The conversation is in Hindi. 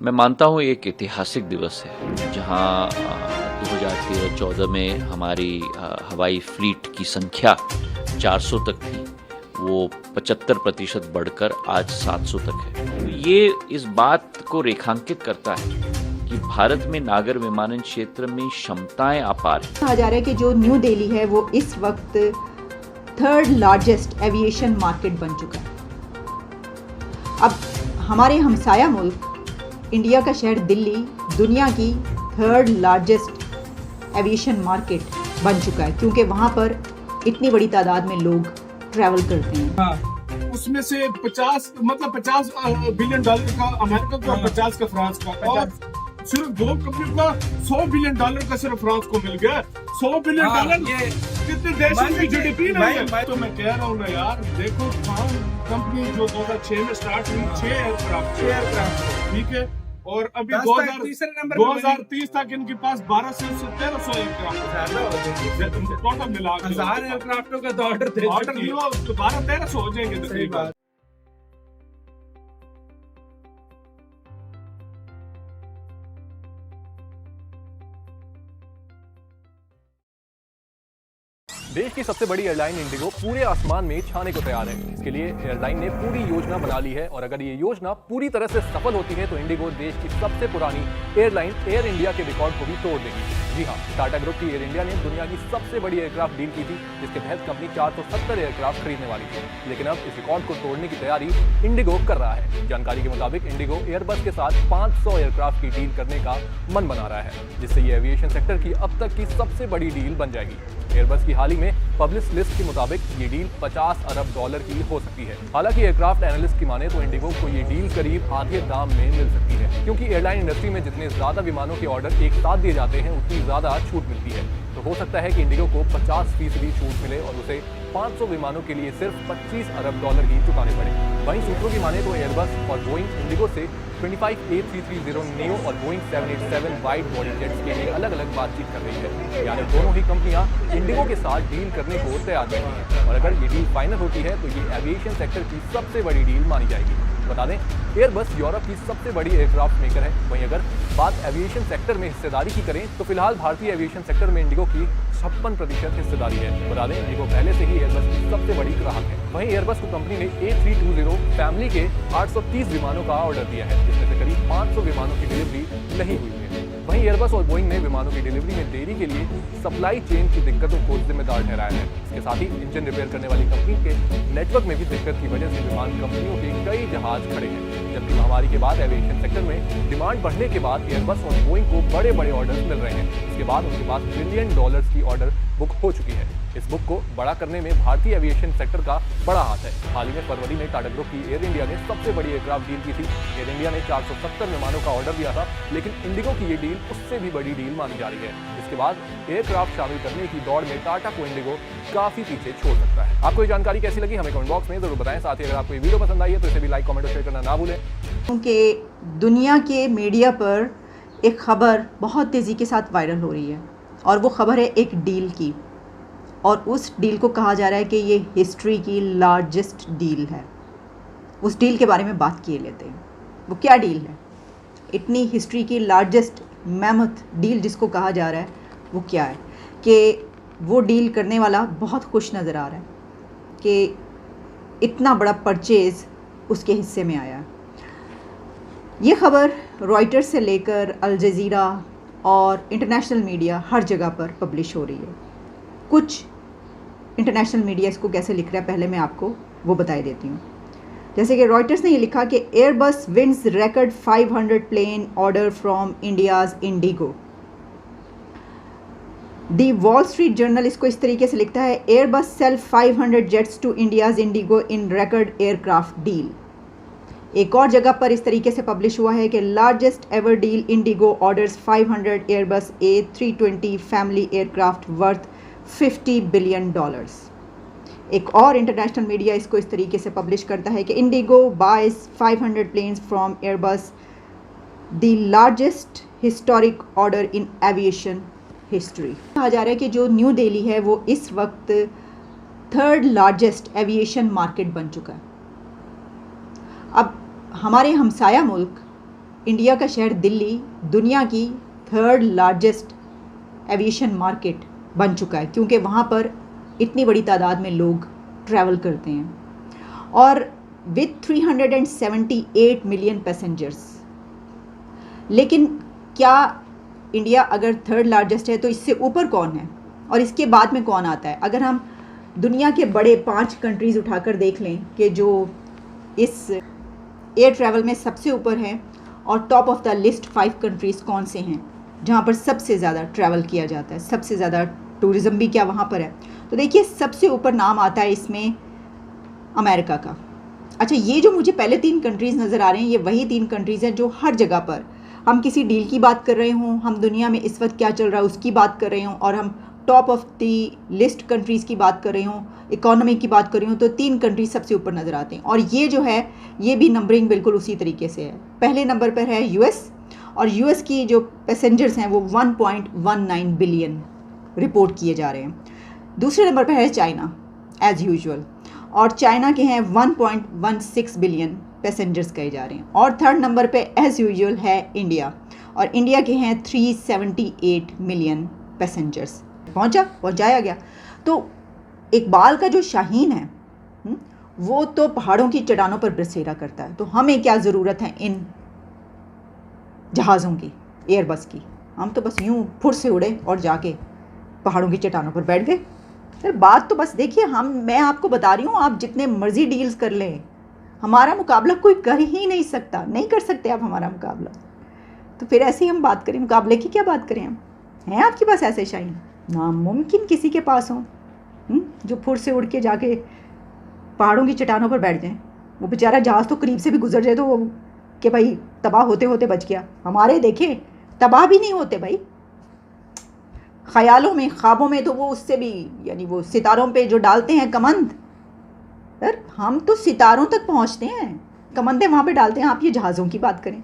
मैं मानता हूँ एक ऐतिहासिक दिवस है जहाँ 2013-14 में हमारी हवाई फ्लीट की संख्या 400 तक थी, वो 75% बढ़कर आज 700 तक है। ये इस बात को रेखांकित करता है कि भारत में नागर विमानन क्षेत्र में क्षमताएं अपार हैं। कहा जा रहा है कि जो न्यू दिल्ली है वो इस वक्त थर्ड लार्जेस्ट एविएशन मार्केट बन चुका है। अब हमारे हमसाया मुल्क इंडिया का शहर दिल्ली दुनिया की थर्ड लार्जेस्ट एविएशन मार्केट बन चुका है, क्योंकि वहाँ पर इतनी बड़ी तादाद में लोग ट्रैवल करते हैं। हाँ, उसमें से 50 बिलियन डॉलर का अमेरिका का, 50 का फ्रांस का, और सिर्फ दो कंपनी का $100 बिलियन का सिर्फ फ्रांस को मिल गया। $100 बिलियन कितने देशों की जीडीपी नहीं है। तो मैं कह रहा हूँ ना यार, देखो कंपनी जो 2006 में स्टार्ट हुई, 6 एयरक्राफ्ट, ठीक है, और अभी 2030 तक इनके पास 1200 से 1300 एयरक्राफ्ट टोटल मिला 1000 एयरक्राफ्टों का तो ऑर्डर दिया, 1200-1300 हो जाएंगे तकरीबन। देश की सबसे बड़ी एयरलाइन इंडिगो पूरे आसमान में छाने को तैयार है। इसके लिए एयरलाइन ने पूरी योजना बना ली है और अगर ये योजना पूरी तरह से सफल होती है तो इंडिगो देश की सबसे पुरानी एयरलाइन एयर इंडिया के रिकॉर्ड को भी तोड़ देगी। जी हाँ, टाटा ग्रुप की एयर इंडिया ने दुनिया की सबसे बड़ी एयरक्राफ्ट डील की थी, जिसके तहत कंपनी 470 एयरक्राफ्ट खरीदने वाली थी, लेकिन अब इस रिकॉर्ड को तोड़ने की तैयारी इंडिगो कर रहा है। जानकारी के मुताबिक इंडिगो एयरबस के साथ 500 एयरक्राफ्ट की डील करने का मन बना रहा है, जिससे ये एविएशन सेक्टर की अब तक की सबसे बड़ी डील बन जाएगी। एयरबस की हाल ही में पब्लिश लिस्ट के मुताबिक ये डील $50 अरब की हो सकती है। हालांकि एयरक्राफ्ट एनालिस्ट की माने तो इंडिगो को ये डील करीब आधे दाम में मिल सकती है, क्योंकि एयरलाइन इंडस्ट्री में जितने ज्यादा विमानों के ऑर्डर एक साथ दिए जाते हैं उतनी ज्यादा छूट मिलती है। तो हो सकता है कि इंडिगो को 50% छूट मिले और उसे 500 विमानों के लिए सिर्फ $25 अरब ही चुकाने पड़े। वहीं सूत्रों की माने तो एयरबस और बोइंग इंडिगो से 25 A330 नेओ और बोइंग 787 वाइड बॉडी जेट्स के लिए अलग अलग बातचीत कर रही है, यानी दोनों ही कंपनियां इंडिगो के साथ डील करने को तैयार हैं। और अगर ये डील फाइनल होती है तो ये एविएशन सेक्टर की सबसे बड़ी डील मानी जाएगी। बता दें, एयरबस यूरोप की सबसे बड़ी एयरक्राफ्ट मेकर है। वहीं अगर बात एविएशन सेक्टर में हिस्सेदारी की करें तो फिलहाल भारतीय एविएशन सेक्टर में इंडिगो की 56% हिस्सेदारी है। बता दें, इंडिगो पहले से ही एयरबस की सबसे बड़ी ग्राहक है। वहीं एयरबस को कंपनी ने A320 फैमिली के 830 विमानों का ऑर्डर दिया है, जिसमें से करीब 500 विमानों की डिलीवरी नहीं हुई है। वहीं एयरबस और बोइंग ने विमानों की डिलीवरी में देरी के लिए सप्लाई चेन की दिक्कतों को जिम्मेदार ठहराया है। इसके साथ ही इंजन रिपेयर करने वाली कंपनी के नेटवर्क में भी दिक्कत की वजह से विमान कंपनियों के कई जहाज खड़े हैं। जबकि महामारी के बाद एविएशन सेक्टर में डिमांड बढ़ने के बाद एयरबस और बोइंग को बड़े बड़े ऑर्डर मिल रहे हैं। इसके बाद उनके पास $1 बिलियन की ऑर्डर बुक हो चुकी है। इस बुक को बड़ा करने में भारतीय एविएशन सेक्टर का बड़ा हाथ है। हाल ही में फरवरी में टाटा ग्रुप की एयर इंडिया ने सबसे बड़ी एयरक्राफ्ट डील की थी। एयर इंडिया ने 470 विमानों का ऑर्डर दिया था, लेकिन इंडिगो की ये डील उससे भी बड़ी डील मानी जा रही है। इसके बाद एयरक्राफ्ट शामिल करने की दौड़ में टाटा को इंडिगो काफी पीछे छोड़ सकता है। आपको ये जानकारी कैसी लगी हमें कमेंट बॉक्स में जरूर बताएं। साथ ही अगर आपको ये वीडियो पसंद आई है तो इसे भी लाइक, कमेंट और शेयर करना ना भूलें। क्योंकि दुनिया के मीडिया पर एक खबर बहुत तेज़ी के साथ वायरल हो रही है और वो खबर है एक डील की, और उस डील को कहा जा रहा है कि ये हिस्ट्री की लार्जेस्ट डील है। उस डील के बारे में बात किए लेते हैं। वो क्या डील है? इतनी हिस्ट्री की लार्जेस्ट मैमथ डील जिसको कहा जा रहा है वो क्या है? कि वो डील करने वाला बहुत खुश नज़र आ रहा है कि इतना बड़ा परचेज़ उसके हिस्से में आया। ये ख़बर रॉयटर्स से लेकर अल जज़ीरा और इंटरनेशनल मीडिया हर जगह पर पब्लिश हो रही है। कुछ इंटरनेशनल मीडिया इसको कैसे लिख रहा है पहले मैं आपको वो बताई देती हूँ। जैसे कि रॉयटर्स ने ये लिखा कि Airbus wins record 500 plane order from India's IndiGo. The Wall Street Journal इसको इस तरीके से लिखता है, Airbus sell 500 jets to India's IndiGo in record aircraft deal. एक और जगह पर इस तरीके से पब्लिश हुआ है कि largest ever deal Indigo orders 500 Airbus A320 family aircraft worth $50 billion. एक और इंटरनेशनल मीडिया इसको इस तरीके से पब्लिश करता है कि IndiGo buys 500 planes from Airbus, the largest historic order in aviation history. कहा जा रहा है कि जो न्यू दिल्ली है वो इस वक्त थर्ड लार्जेस्ट एविएशन मार्केट बन चुका है। अब हमारे हमसाया मुल्क इंडिया का शहर दिल्ली दुनिया की 3rd लार्जेस्ट एविएशन मार्केट बन चुका है, क्योंकि वहाँ पर इतनी बड़ी तादाद में लोग ट्रैवल करते हैं और विथ 378 मिलियन पैसेंजर्स। लेकिन क्या इंडिया अगर 3rd लार्जेस्ट है तो इससे ऊपर कौन है और इसके बाद में कौन आता है? अगर हम दुनिया के बड़े 5 कंट्रीज़ उठाकर देख लें कि जो इस एयर ट्रैवल में सबसे ऊपर हैं और top of the list 5 countries कौन से हैं जहाँ पर सबसे ज़्यादा ट्रैवल किया जाता है, सबसे ज़्यादा टूरिज़्म भी क्या वहाँ पर है? तो देखिए सबसे ऊपर नाम आता है इसमें अमेरिका का। अच्छा, ये जो मुझे पहले 3 कंट्रीज़ नज़र आ रहे हैं ये वही 3 कंट्रीज़ हैं जो हर जगह पर हम किसी डील की बात कर रहे हों, हम दुनिया में इस वक्त क्या चल रहा है उसकी बात कर रहे हों और हम top of the list countries की बात कर रहे हों, इकोनॉमी की बात कर रही हूँ, तो 3 कंट्रीज सबसे ऊपर नज़र आते हैं। और ये जो है ये भी नंबरिंग बिल्कुल उसी तरीके से है। पहले नंबर पर है यूएस और यूएस की जो पैसेंजर्स हैं वो 1.19 बिलियन रिपोर्ट किए जा रहे हैं। दूसरे नंबर पर है चाइना एज़ यूजुअल और चाइना के हैं 1.16 बिलियन पैसेंजर्स कहे जा रहे हैं। और 3rd नंबर पे एज़ यूजुअल है इंडिया और इंडिया के हैं 378 मिलियन पैसेंजर्स। पहुंचाया गया। तो इकबाल का जो शाहीन है वो तो पहाड़ों की चट्टानों पर बसेरा करता है, तो हमें क्या ज़रूरत है इन जहाज़ों की, एयरबस की? हम तो बस यूं फुर से उड़े और जाके पहाड़ों की चट्टानों पर बैठ गए। फिर बात तो बस देखिए, मैं आपको बता रही हूँ, आप जितने मर्जी डील्स कर लें हमारा मुकाबला कोई कर ही नहीं सकता, नहीं कर सकते आप हमारा मुकाबला। तो फिर ऐसे ही हम बात करें, मुकाबले की क्या बात करें? हम हैं आपके पास ऐसे शाहीन? नामुमकिन किसी के पास हो जो फुर से उड़ के जाके पहाड़ों की चट्टानों पर बैठ जाएं। वो बेचारा जहाज़ तो करीब से भी गुजर जाए तो वो कि भाई तबाह होते होते बच गया। हमारे देखें तबाह भी नहीं होते भाई, ख्यालों में ख्वाबों में तो वो उससे भी, यानी वो सितारों पे जो डालते हैं कमंद, सर हम तो सितारों तक पहुंचते हैं, कमंदे वहाँ पे डालते हैं, आप ये जहाज़ों की बात करें।